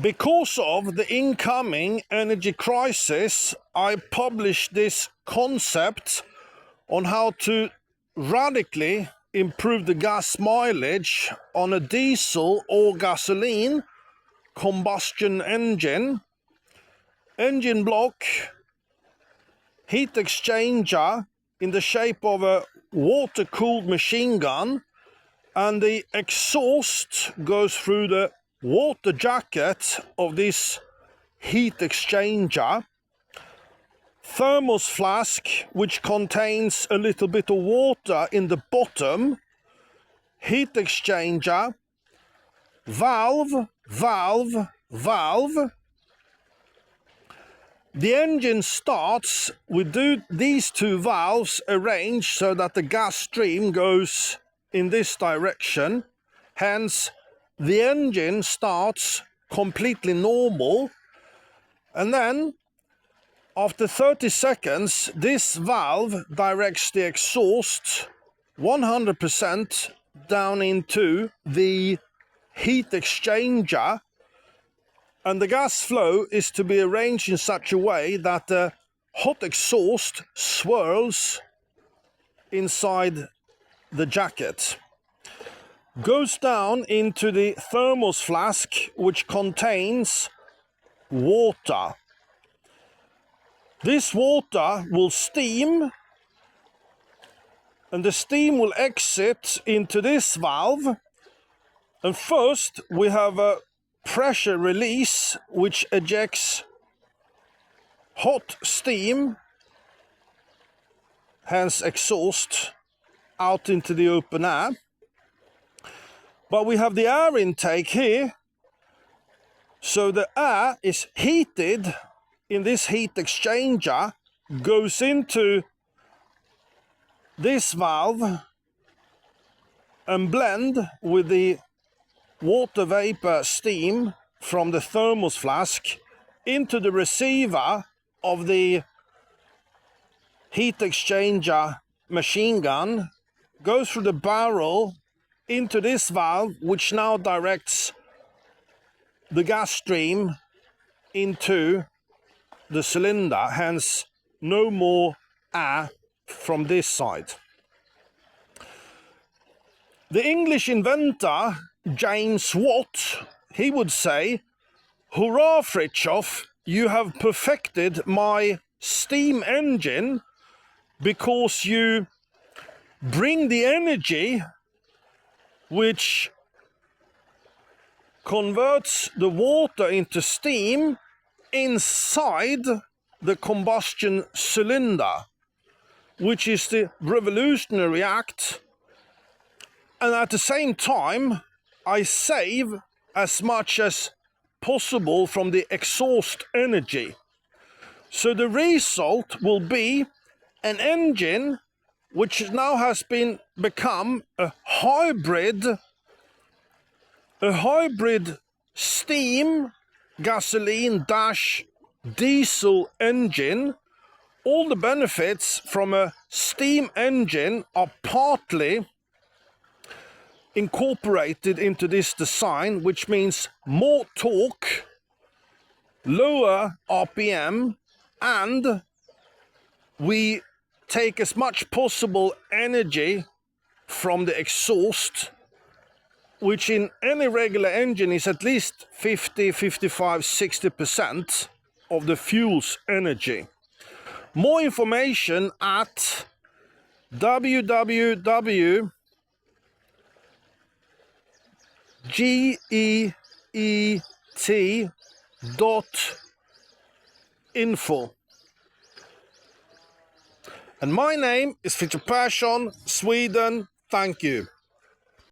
Because of the incoming energy crisis, I published this concept on how to radically improve the gas mileage on a diesel or gasoline combustion engine block, heat exchanger in the shape of a water-cooled machine gun, and the exhaust goes through the water jacket of this heat exchanger, thermos flask which contains a little bit of water in the bottom, heat exchanger, valve. The engine starts with these two valves arranged so that the gas stream goes in this direction. Hence, the engine starts completely normal, and then after 30 seconds, this valve directs the exhaust 100% down into the heat exchanger, and the gas flow is to be arranged in such a way that the hot exhaust swirls inside the jacket, goes down into the thermos flask which contains water. This water will steam, and the steam will exit into this valve, and first we have a pressure release which ejects hot steam, hence exhaust, out into the open air. But we have the air intake here, so the air is heated in this heat exchanger, goes into this valve and blend with the water vapor steam from the thermos flask into the receiver of the heat exchanger machine gun, goes through the barrel into this valve, which now directs the gas stream into the cylinder, hence no more air from this side. The English inventor James Watt, he would say, "Hurrah, Fritjof, you have perfected my steam engine because you bring the energy which converts the water into steam inside the combustion cylinder, which is the revolutionary act, and at the same time I save as much as possible from the exhaust energy. So the result will be an engine which now has become a hybrid steam gasoline diesel engine. All the benefits from a steam engine are partly incorporated into this design, which means more torque, lower RPM, and we take as much possible energy from the exhaust, which in any regular engine is at least 50, 55, 60% of the fuel's energy. More information at www.geet.info. And my name is Fritjof Persson, Sweden. Thank you.